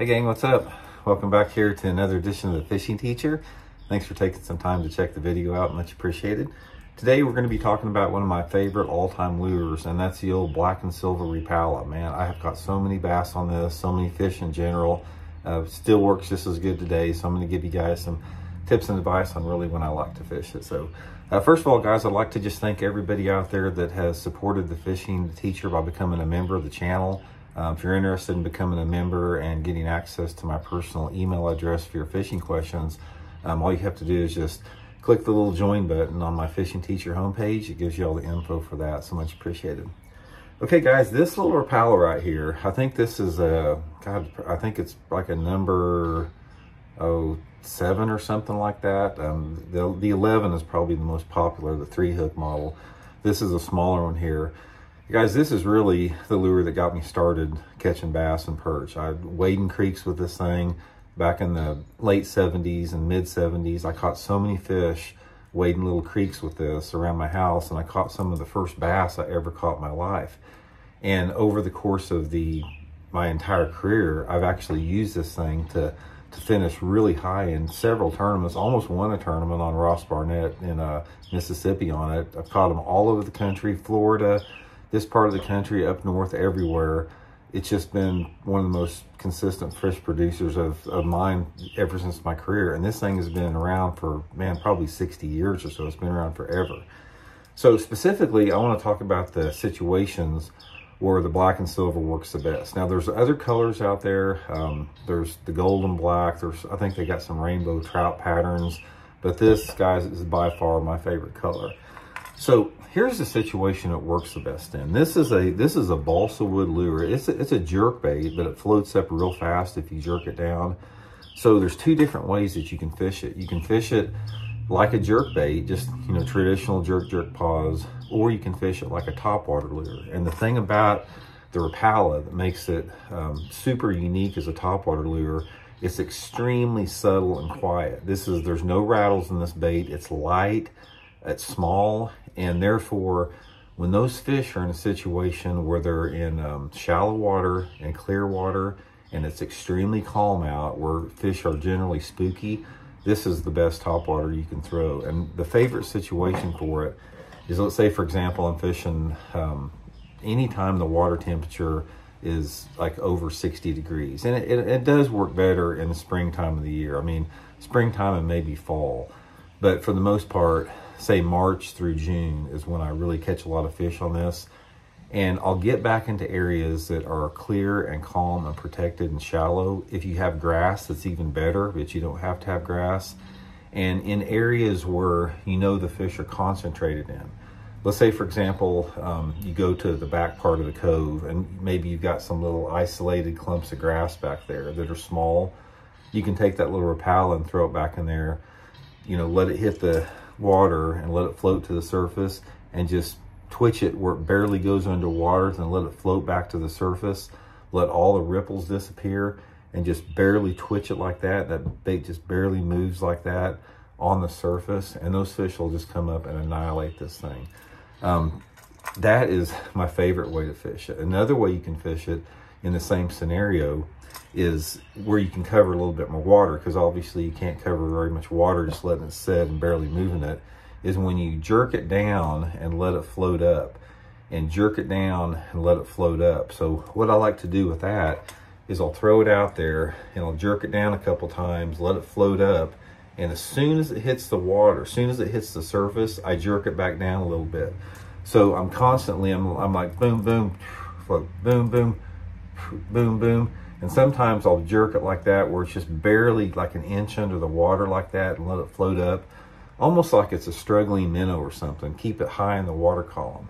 Hey gang, what's up? Welcome back here to another edition of the Fishing Teacher. Thanks for taking some time to check the video out, much appreciated. Today we're going to be talking about one of my favorite all-time lures, and that's the old black and silver Rapala. Man, I have caught so many bass on this, so many fish in general. Still works just as good today, so I'm going to give you guys some tips and advice on really when I like to fish it. So first of all, guys, I'd like to just thank everybody out there that has supported the Fishing Teacher by becoming a member of the channel. If you're interested in becoming a member and getting access to my personal email address for your fishing questions, all you have to do is just click the little join button on my Fishing Teacher homepage. It gives you all the info for that, so much appreciated. Okay guys, this little Rapala right here, I think this is I think it's like a number 7 or something like that. The 11 is probably the most popular, the 3-hook model. This is a smaller one here. Guys, this is really the lure that got me started catching bass and perch. I wading creeks with this thing back in the late 70s and mid 70s. I caught so many fish wading little creeks with this around my house, and I caught some of the first bass I ever caught in my life. And over the course of my entire career, I've actually used this thing to finish really high in several tournaments. Almost won a tournament on Ross Barnett in Mississippi on it. I've caught them all over the country, Florida, this part of the country, up north, everywhere. It's just been one of the most consistent fish producers of mine ever since my career. And this thing has been around for, man, probably 60 years or so. It's been around forever. So specifically, I want to talk about the situations where the black and silver works the best. Now, there's other colors out there. There's the gold and black. I think they got some rainbow trout patterns. But this, guys, is by far my favorite color. So here's the situation it works the best in. This is a balsa wood lure. It's a jerk bait, but it floats up real fast if you jerk it down. So there's two different ways that you can fish it. You can fish it like a jerk bait, just, you know, traditional jerk pause, or you can fish it like a topwater lure. And the thing about the Rapala that makes it super unique as a topwater lure, it's extremely subtle and quiet. There's no rattles in this bait. It's light, it's small, and therefore when those fish are in a situation where they're in shallow water and clear water and it's extremely calm out, where fish are generally spooky, this is the best topwater you can throw. And the favorite situation for it is, let's say for example, I'm fishing anytime the water temperature is like over 60 degrees. And it does work better in the springtime of the year. I mean, springtime and maybe fall. But for the most part, say March through June is when I really catch a lot of fish on this. And I'll get back into areas that are clear and calm and protected and shallow. If you have grass, that's even better, but you don't have to have grass. And in areas where you know the fish are concentrated in. Let's say, for example, you go to the back part of the cove and maybe you've got some little isolated clumps of grass back there that are small. You can take that little Rapala and throw it back in there, you know, let it hit the water and let it float to the surface, and just twitch it where it barely goes underwater, and let it float back to the surface. Let all the ripples disappear and just barely twitch it like that. That bait just barely moves like that on the surface, and those fish will just come up and annihilate this thing. That is my favorite way to fish it. Another way you can fish it in the same scenario is where you can cover a little bit more water, because obviously you can't cover very much water just letting it sit and barely moving it, is when you jerk it down and let it float up, and jerk it down and let it float up. So what I like to do with that is I'll throw it out there and I'll jerk it down a couple times, let it float up, and as soon as it hits the water, as soon as it hits the surface, I jerk it back down a little bit. So I'm constantly, I'm like boom, boom, float, boom, boom, boom, boom. And sometimes I'll jerk it like that, where it's just barely like an inch under the water like that, and let it float up, almost like it's a struggling minnow or something. Keep it high in the water column.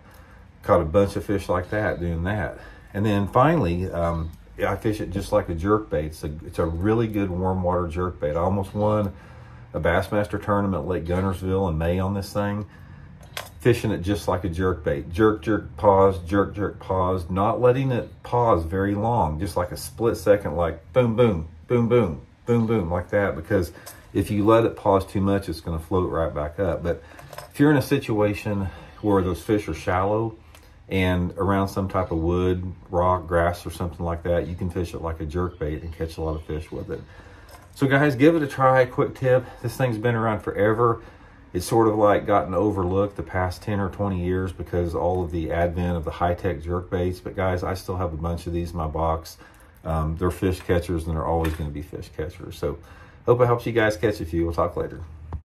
Caught a bunch of fish like that doing that. And then finally, I fish it just like a jerk bait. It's a really good warm water jerk bait. I almost won a Bassmaster tournament at Lake Gunnersville in May on this thing, fishing it just like a jerk bait. Jerk, jerk, pause, jerk, jerk, pause, not letting it pause very long, just like a split second, like boom, boom, boom, boom, boom, boom, like that. Because if you let it pause too much, it's going to float right back up. But if you're in a situation where those fish are shallow and around some type of wood, rock, grass, or something like that, you can fish it like a jerk bait and catch a lot of fish with it. So guys, give it a try. Quick tip, this thing's been around forever. It's sort of like gotten overlooked the past 10 or 20 years because all of the advent of the high-tech jerk baits. But guys, I still have a bunch of these in my box. They're fish catchers, and they're always going to be fish catchers. So hope it helps you guys catch a few. We'll talk later.